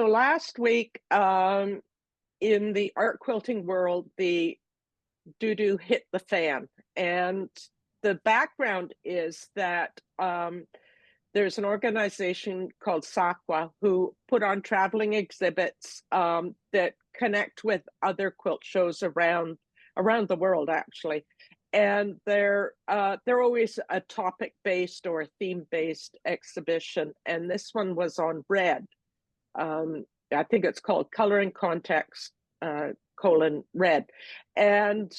So last week, in the art quilting world, the doo-doo hit the fan. And the background is that there's an organization called SAQUA who put on traveling exhibits that connect with other quilt shows around the world, actually. And they're always a topic-based or a theme-based exhibition. And this one was on red. I think it's called Color and Context, red. And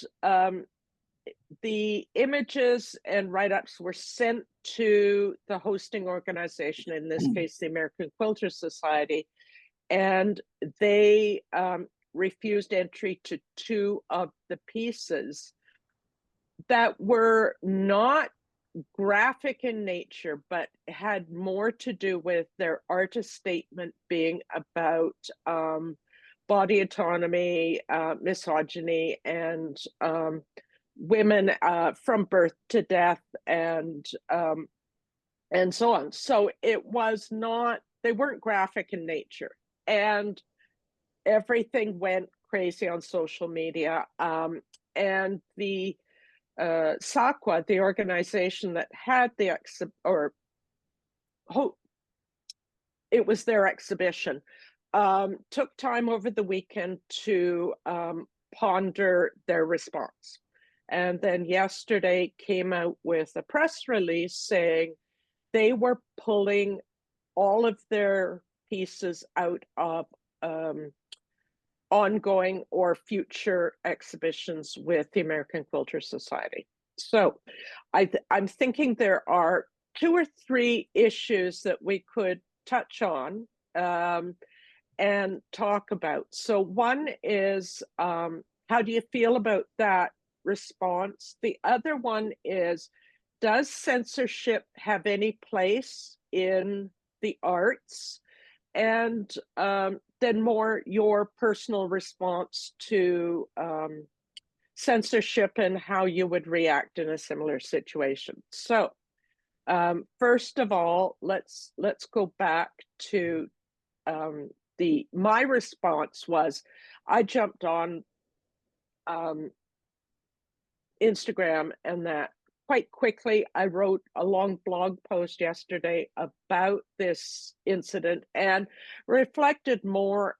the images and write-ups were sent to the hosting organization, in this case, the American Quilter Society, and they refused entry to two of the pieces that were not graphic in nature, but had more to do with their artist statement being about body autonomy, misogyny, and women from birth to death, and so on. So it was not, they weren't graphic in nature, and everything went crazy on social media. And the SAQUA, the organization that had the it was their exhibition, took time over the weekend to ponder their response. And then yesterday came out with a press release saying they were pulling all of their pieces out of ongoing or future exhibitions with the American Quilter Society. So I'm thinking there are two or three issues that we could touch on and talk about. So one is, how do you feel about that response? The other one is, does censorship have any place in the arts? And then more your personal response to censorship and how you would react in a similar situation. So first of all, let's go back to my response was, I jumped on Instagram, and that quite quickly I wrote a long blog post yesterday about this incident and reflected more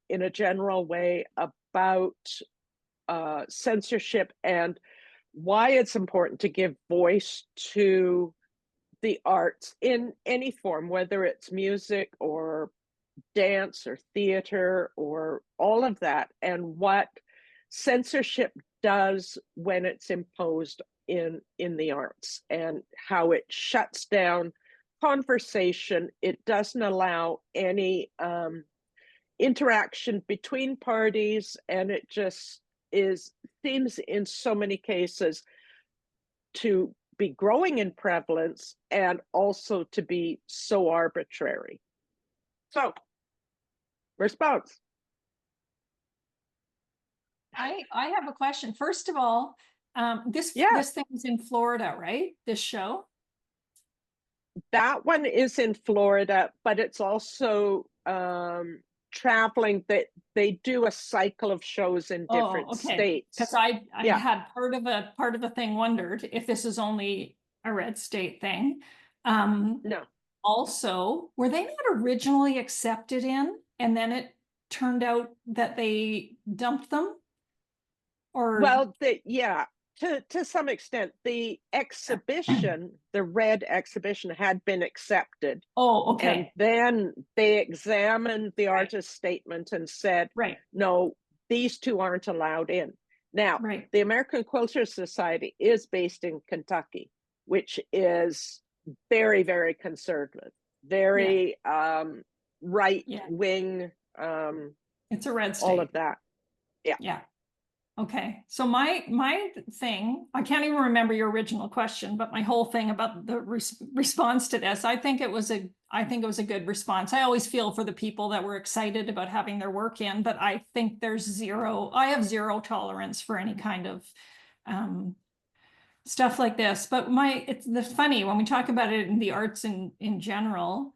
in a general way about censorship and why it's important to give voice to the arts in any form, whether it's music or dance or theater or all of that, and what censorship does when it's imposed in the arts, and how it shuts down conversation. It doesn't allow any interaction between parties, and it just seems in so many cases to be growing in prevalence and also to be so arbitrary. So, response. I have a question. First of all, this thing is in Florida, right? This show? That one is in Florida, but it's also traveling. That they do a cycle of shows in different states. Because I had part of the thing wondered if this is only a red state thing. No. Also, were they not originally accepted in, and then it turned out that they dumped them? Or well, to some extent, the exhibition, the red exhibition, had been accepted. Oh, okay. And then they examined the artist's statement and said, right, no, these two aren't allowed in. Now, right, the American Quilter Society is based in Kentucky, which is very, very conservative, very right-wing. It's a red state. All of that. Yeah. Yeah. Okay, so my thing, I can't even remember your original question, but my whole thing about the response to this, I think it was a good response. I always feel for the people that were excited about having their work in, but I think I have zero tolerance for any kind of stuff like this. But it's funny when we talk about it in the arts in general,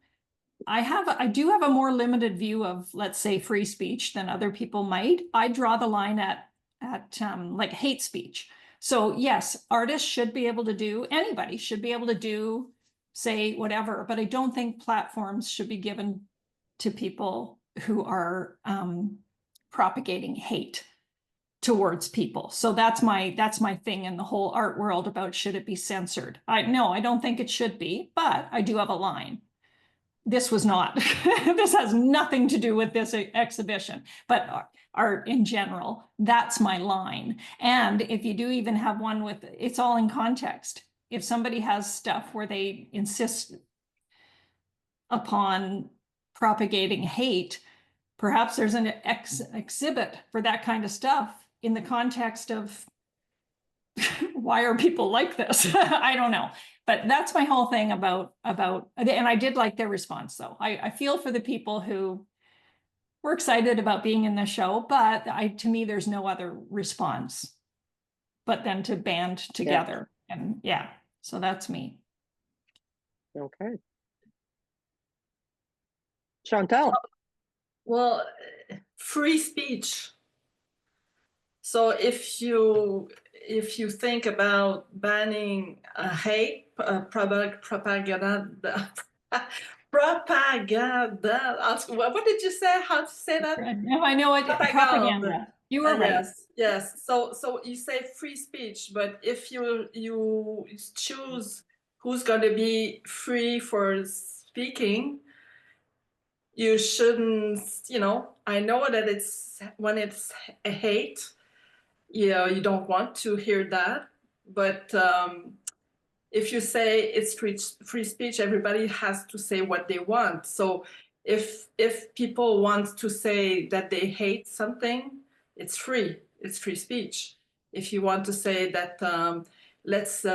I do have a more limited view of, let's say, free speech than other people might. I draw the line at like hate speech. So yes, artists should be able to do, anybody should be able to do, say whatever, but I don't think platforms should be given to people who are propagating hate towards people. So that's my thing in the whole art world about should it be censored. No, I don't think it should be, but I do have a line. This was not. This has nothing to do with this exhibition, but art in general, that's my line. And if you do even have one with, it's all in context. If somebody has stuff where they insist upon propagating hate, perhaps there's an exhibit for that kind of stuff in the context of why are people like this? I don't know. But that's my whole thing about, and I did like their response though. I feel for the people who were excited about being in the show, but to me, there's no other response but then to band together. Yeah. And yeah, so that's me. Okay. Chantal. Well, free speech. So if you think about banning hate propaganda, propaganda. What did you say? How to say that? No, I know it. Propaganda. You were right. Yes. So you say free speech, but if you choose who's going to be free for speaking, you shouldn't. I know that when it's a hate. You don't want to hear that, but if you say it's free speech, everybody has to say what they want. So if people want to say that they hate something, it's free speech. If you want to say that let's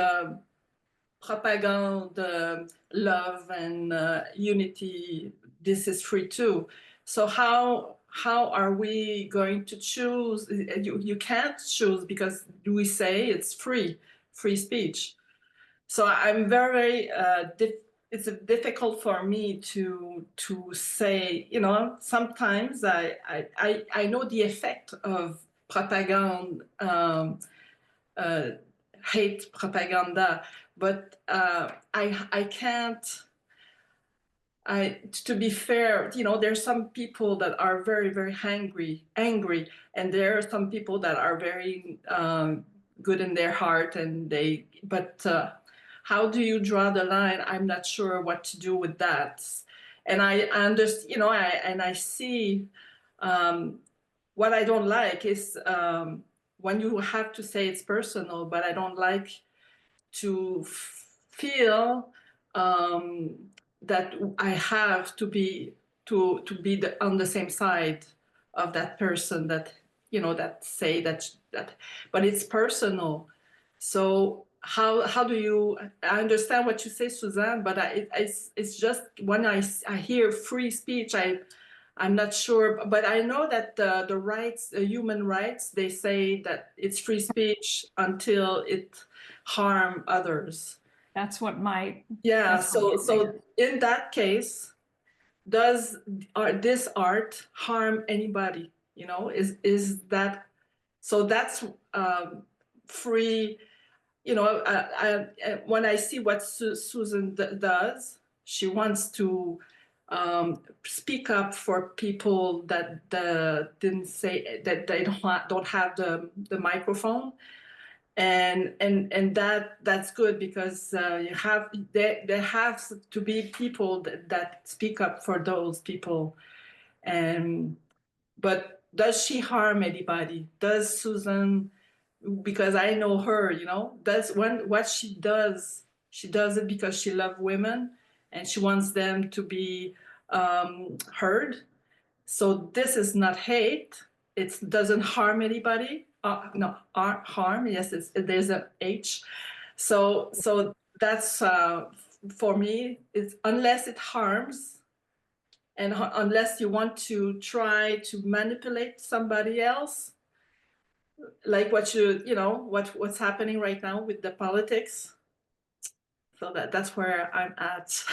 propagate love and unity, this is free too. So how are we going to choose? You can't choose because we say it's free speech. So I'm very it's difficult for me to say. Sometimes I know the effect of propaganda, hate propaganda, but I can't. To be fair, there's some people that are very, very angry, and there are some people that are very good in their heart, but how do you draw the line? I'm not sure what to do with that. And I understand, and I see what I don't like is when you have to say it's personal, but I don't like to feel that I have to be on the same side of that person that that say that, but it's personal. So how do you? I understand what you say, Suzanne, but it's just when I hear free speech, I'm not sure, but I know that the rights, human rights, they say that it's free speech until it harm others. That's what so in that case, does this art harm anybody? Is that so? That's free. When I see what Susan does, she wants to speak up for people that didn't say that they don't have the microphone. And that's good because there have to be people that speak up for those people. But does she harm anybody? Does Susan? Because I know her, that's what she does it because she loves women and she wants them to be heard. So this is not hate. It doesn't harm anybody. No, harm. Yes, there's an H. So that's for me. It's unless it harms, and unless you want to try to manipulate somebody else, like what's happening right now with the politics. So that's where I'm at.